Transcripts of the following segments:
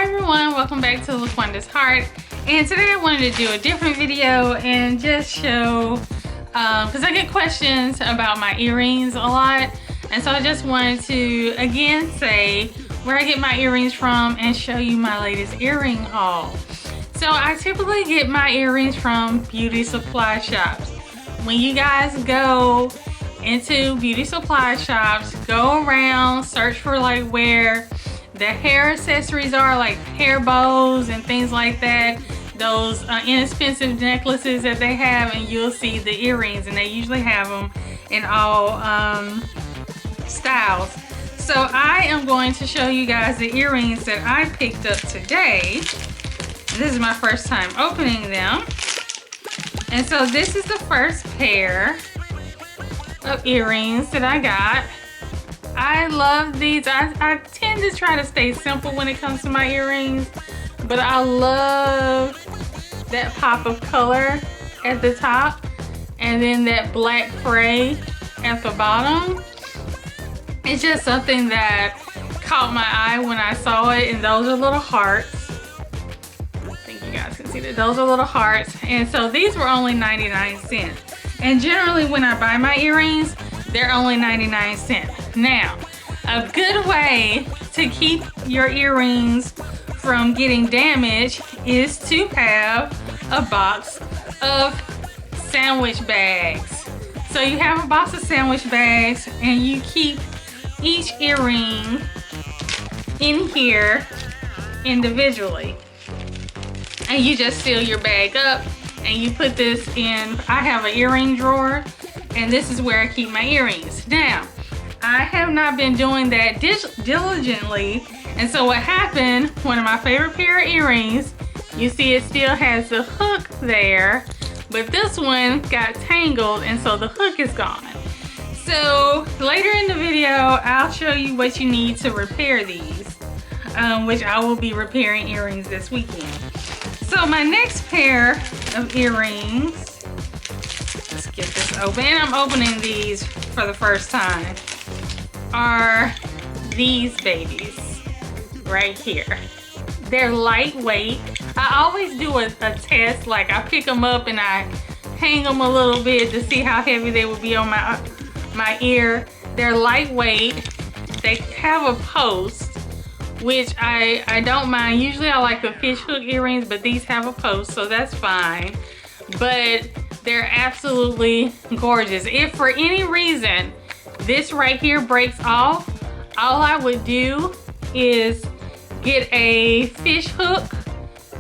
everyone, welcome back to Laqwanda's Heart. And today I wanted to do a different video and just show, because I get questions about my earrings a lot. And so I just wanted to again say where I get my earrings from and show you my latest earring haul. So I typically get my earrings from beauty supply shops. When you guys go into beauty supply shops, go around, search for like where the hair accessories are, like hair bows and things like that, those inexpensive necklaces that they have, and you'll see the earrings, and they usually have them in all styles. So I am going to show you guys the earrings that I picked up today. This is my first time opening them. And so this is the first pair of earrings that I got. I love these. I tend to try to stay simple when it comes to my earrings, but I love that pop of color at the top and then that black fray at the bottom. It's just something that caught my eye when I saw it, and those are little hearts. I think you guys can see that those are little hearts. And so these were only 99 cents. And generally when I buy my earrings, they're only 99 cents. Now, a good way to keep your earrings from getting damaged is to have a box of sandwich bags. So you have a box of sandwich bags and you keep each earring in here individually. And you just seal your bag up and you put this in. I have an earring drawer, and this is where I keep my earrings. Now, I have not been doing that diligently, and so what happened, one of my favorite pair of earrings, you see it still has the hook there, but this one got tangled, and so the hook is gone. So later in the video, I'll show you what you need to repair these, which I will be repairing earrings this weekend. So my next pair of earrings, let's get this open, and I'm opening these for the first time, are these babies right here. They're lightweight. I always do a test, like I pick them up and I hang them a little bit to see how heavy they would be on my ear. They're lightweight. They have a post, which I don't mind. Usually I like the fish hook earrings, but these have a post, so that's fine. But they're absolutely gorgeous. If for any reason this right here breaks off, all I would do is get a fish hook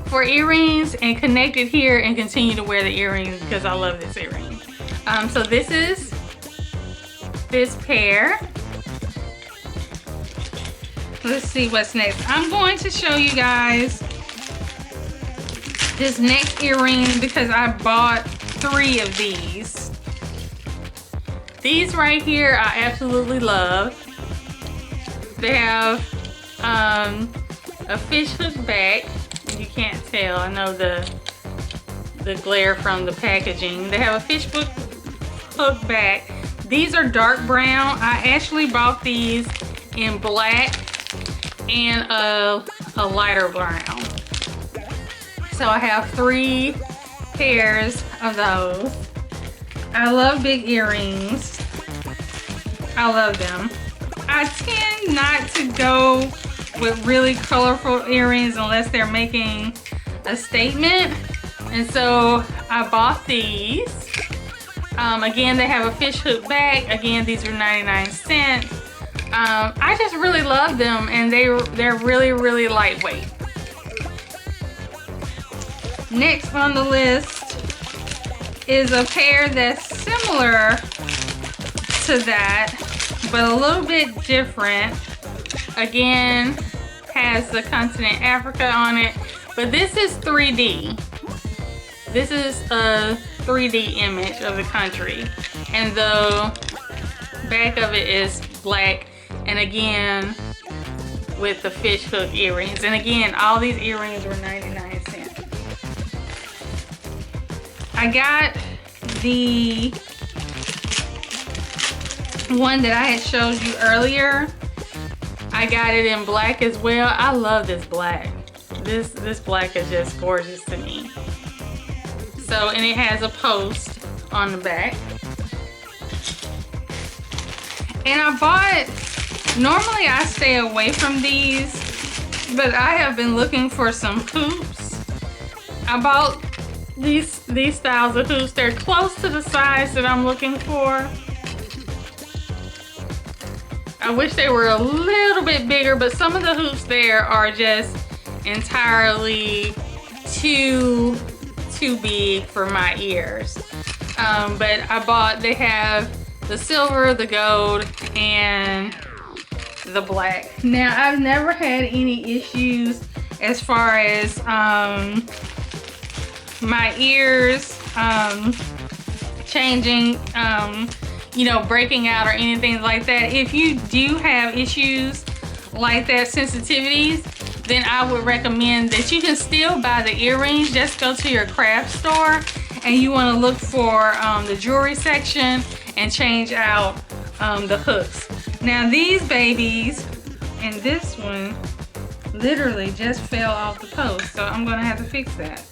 for earrings and connect it here and continue to wear the earrings because I love this earring. So this is this pair. Let's see what's next. I'm going to show you guys this next earring because I bought 3 of these. These right here I absolutely love. They have a fish hook back. You can't tell, I know the glare from the packaging. They have a fish hook back. These are dark brown. I actually bought these in black and a lighter brown. So I have 3 pairs of those. I love big earrings. I love them. I tend not to go with really colorful earrings unless they're making a statement. And so I bought these. Again, they have a fish hook back. Again, these are 99 cents. I just really love them, and they're really, really lightweight. Next on the list is a pair that's similar to that, but a little bit different. Again, has the continent Africa on it, but this is 3D. This is a 3D image of the country, and the back of it is black, and again with the fish hook earrings. And again, all these earrings were 99 cents. I got the one that I had showed you earlier. I got it in black as well. I love this black. this black is just gorgeous to me. So, and it has a post on the back. And I bought, normally I stay away from these, but I have been looking for some hoops. I bought these styles of hoops. They're close to the size that I'm looking for. I wish they were a little bit bigger, but some of the hoops there are just entirely too big for my ears. But I bought, they have the silver, the gold, and the black. Now, I've never had any issues as far as my ears changing, you know, breaking out or anything like that. If you do have issues like that, sensitivities, then I would recommend that you can still buy the earrings. Just go to your craft store and you want to look for the jewelry section and change out the hooks. Now these babies, and this one literally just fell off the post, so I'm gonna have to fix that.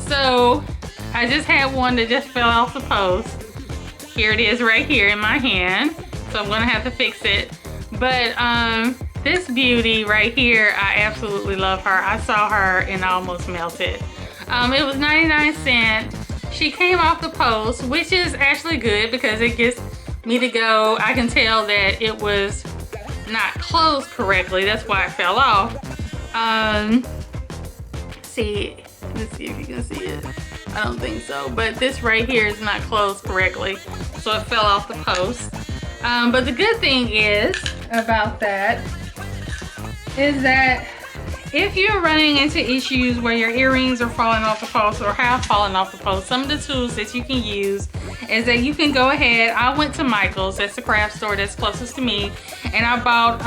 So I just had one that just fell off the post. Here it is right here in my hand, so I'm gonna have to fix it. But this beauty right here, I absolutely love her. I saw her and I almost melted. It was 99 cents. She came off the post, which is actually good because it gets me to go. I can tell that it was not closed correctly. That's why it fell off. See, let's see if you can see it. I don't think so, but this right here is not closed correctly, so it fell off the post. But the good thing is about that is that if you're running into issues where your earrings are falling off the post or have fallen off the post, some of the tools that you can use is that you can go ahead. I went to Michael's, that's the craft store that's closest to me, and I bought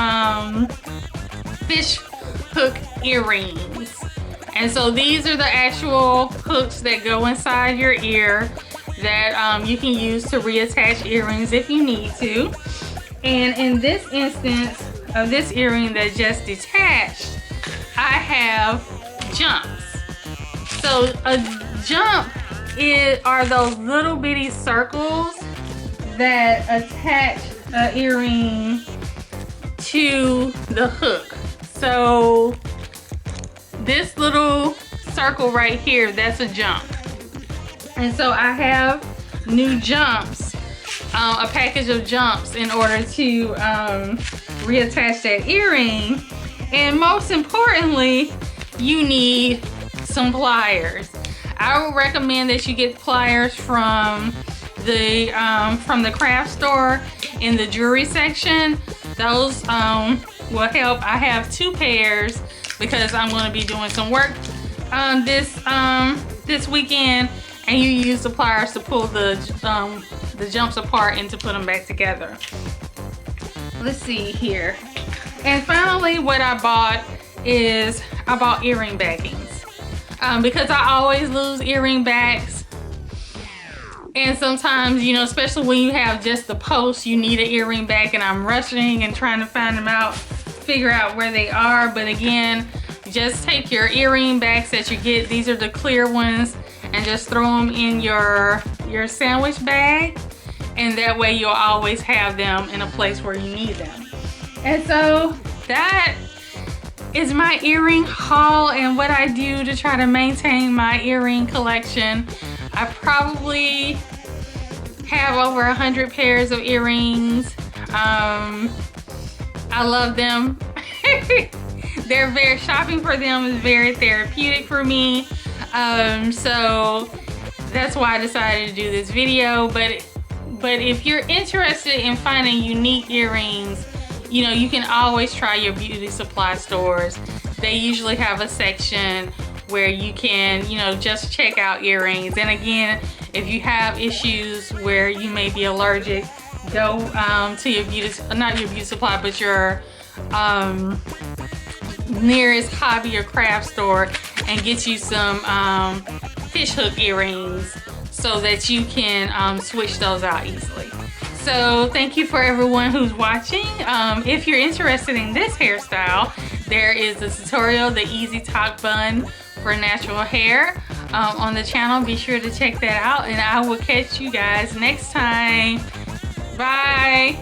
fish hook earrings. And so these are the actual hooks that go inside your ear that you can use to reattach earrings if you need to. And in this instance of this earring that just detached, I have jumps. So a jump are those little bitty circles that attach an earring to the hook. So this little circle right here, that's a jump. And so I have new jumps, a package of jumps in order to reattach that earring. And most importantly, you need some pliers. I would recommend that you get pliers from the craft store in the jewelry section. Those will help. I have 2 pairs because I'm going to be doing some work this weekend, and you use the pliers to pull the jumps apart and to put them back together. Let's see here. And finally, what I bought is I bought earring backings because I always lose earring backs. And sometimes, you know, especially when you have just the post, you need an earring back, and I'm rushing and trying to find them out, figure out where they are. But again, just take your earring backs that you get, these are the clear ones, and just throw them in your sandwich bag, and that way you'll always have them in a place where you need them. And so that is my earring haul and what I do to try to maintain my earring collection. I probably have over 100 pairs of earrings. I love them. Shopping for them is very therapeutic for me. So that's why I decided to do this video. But if you're interested in finding unique earrings, you know, you can always try your beauty supply stores. They usually have a section where you can, you know, just check out earrings. And again, if you have issues where you may be allergic, go to your not your beauty supply, but your nearest hobby or craft store and get you some fish hook earrings so that you can switch those out easily. So thank you for everyone who's watching. If you're interested in this hairstyle, there is a tutorial, the easy top bun for natural hair, on the channel. Be sure to check that out, and I will catch you guys next time. Bye.